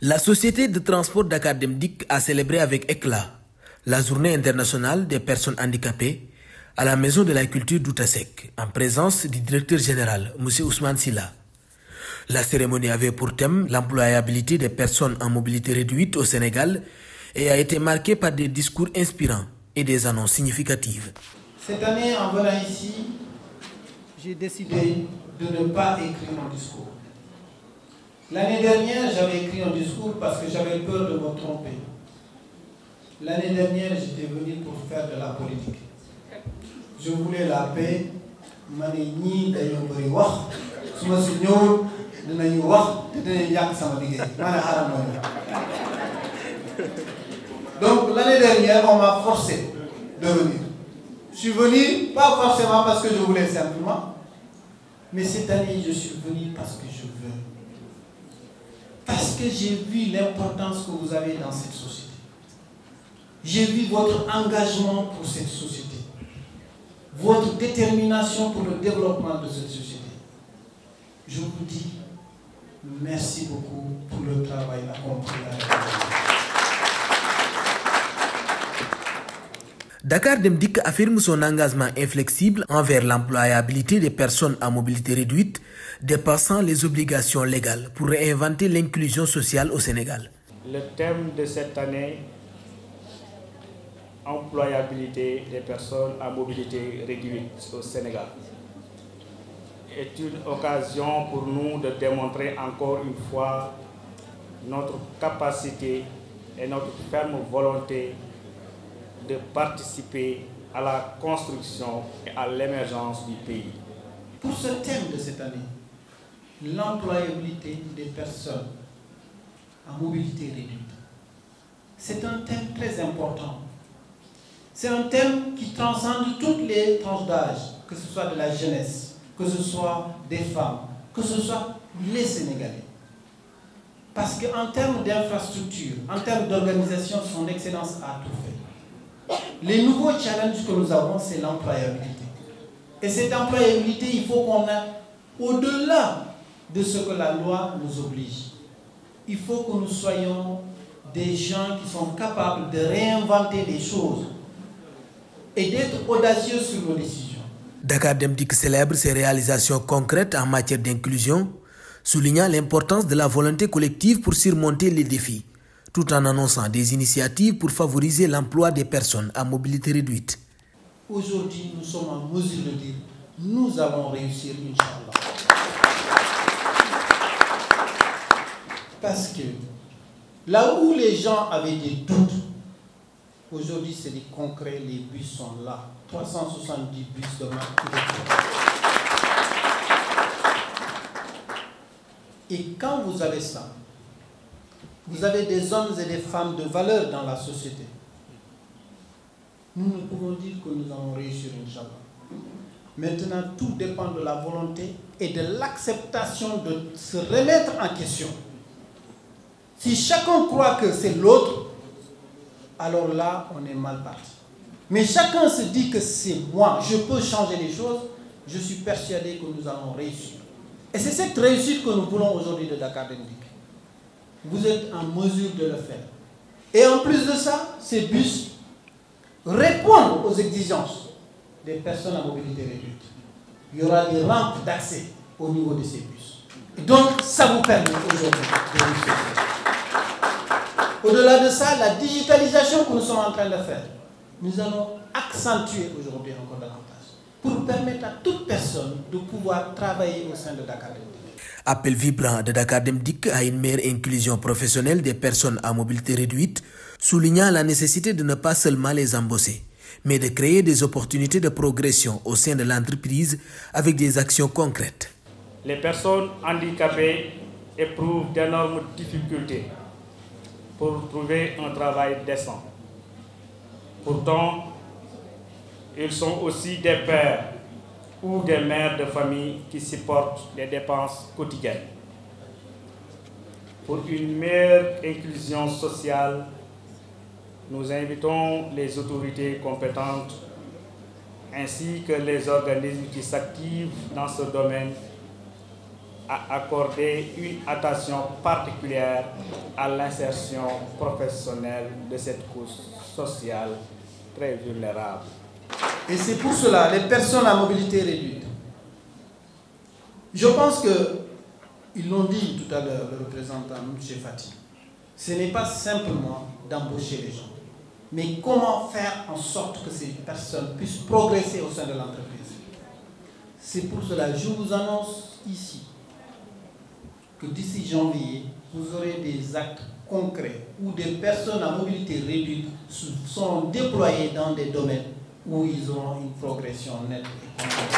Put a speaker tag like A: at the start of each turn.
A: La société de transport Dakar Dem Dikk a célébré avec éclat la journée internationale des personnes handicapées à la Maison de la Culture d'Outasek, en présence du directeur général, M. Ousmane Silla. La cérémonie avait pour thème l'employabilité des personnes en mobilité réduite au Sénégal et a été marquée par des discours inspirants et des annonces significatives.
B: Cette année, en venant ici, j'ai décidé de ne pas écrire mon discours. L'année dernière, j'avais écrit un discours parce que j'avais peur de me tromper. L'année dernière, j'étais venu pour faire de la politique. Je voulais la paix. Donc l'année dernière, on m'a forcé de venir. Je suis venu, pas forcément parce que je voulais simplement, mais cette année, je suis venu parce que je veux. Parce que j'ai vu l'importance que vous avez dans cette société. J'ai vu votre engagement pour cette société. Votre détermination pour le développement de cette société. Je vous dis merci beaucoup pour le travail accompli.
A: Dakar Dem Dikk affirme son engagement inflexible envers l'employabilité des personnes à mobilité réduite, dépassant les obligations légales pour réinventer l'inclusion sociale au Sénégal.
C: Le thème de cette année, employabilité des personnes à mobilité réduite au Sénégal, est une occasion pour nous de démontrer encore une fois notre capacité et notre ferme volonté de participer à la construction et à l'émergence du pays.
B: Pour ce thème de cette année, l'employabilité des personnes à mobilité réduite, c'est un thème très important. C'est un thème qui transcende toutes les tranches d'âge, que ce soit de la jeunesse, que ce soit des femmes, que ce soit les Sénégalais. Parce qu'en termes d'infrastructure, en termes d'organisation, son excellence a tout fait. Les nouveaux challenges que nous avons, c'est l'employabilité. Et cette employabilité, il faut qu'on aille au-delà de ce que la loi nous oblige. Il faut que nous soyons des gens qui sont capables de réinventer les choses et d'être audacieux sur nos décisions.
A: Dakar Dem Dikk célèbre ses réalisations concrètes en matière d'inclusion, soulignant l'importance de la volonté collective pour surmonter les défis, tout en annonçant des initiatives pour favoriser l'emploi des personnes à mobilité réduite.
B: Aujourd'hui, nous sommes en mesure de dire, nous avons réussi, Inch'Allah. Parce que là où les gens avaient des doutes, aujourd'hui c'est du concret, les bus sont là. 370 bus demain. Et quand vous avez ça, vous avez des hommes et des femmes de valeur dans la société. Nous ne pouvons dire que nous allons réussir, Inch'Allah. Maintenant, tout dépend de la volonté et de l'acceptation de se remettre en question. Si chacun croit que c'est l'autre, alors là, on est mal parti. Mais chacun se dit que c'est moi, je peux changer les choses, je suis persuadé que nous allons réussir. Et c'est cette réussite que nous voulons aujourd'hui de Dakar Dem Dikk. Vous êtes en mesure de le faire. Et en plus de ça, ces bus répondent aux exigences des personnes à mobilité réduite. Il y aura des rampes d'accès au niveau de ces bus. Et donc, ça vous permet aujourd'hui de réussir. Au-delà de ça, la digitalisation que nous sommes en train de faire, nous allons accentuer aujourd'hui encore davantage pour permettre à toute personne de pouvoir travailler au sein de Dakar Dem Dikk.
A: Appel vibrant de Dakar Dem Dikk à une meilleure inclusion professionnelle des personnes à mobilité réduite, soulignant la nécessité de ne pas seulement les embaucher, mais de créer des opportunités de progression au sein de l'entreprise avec des actions concrètes.
C: Les personnes handicapées éprouvent d'énormes difficultés pour trouver un travail décent. Pourtant, ils sont aussi des pères ou des mères de famille qui supportent les dépenses quotidiennes. Pour une meilleure inclusion sociale, nous invitons les autorités compétentes ainsi que les organismes qui s'activent dans ce domaine à accorder une attention particulière à l'insertion professionnelle de cette couche sociale très vulnérable.
B: Et c'est pour cela, les personnes à mobilité réduite, je pense qu'ils l'ont dit tout à l'heure, le représentant, M. Fati, ce n'est pas simplement d'embaucher les gens, mais comment faire en sorte que ces personnes puissent progresser au sein de l'entreprise. C'est pour cela que je vous annonce ici que d'ici janvier, vous aurez des actes concrets où des personnes à mobilité réduite sont déployées dans des domaines où ils auront une progression nette et concrète.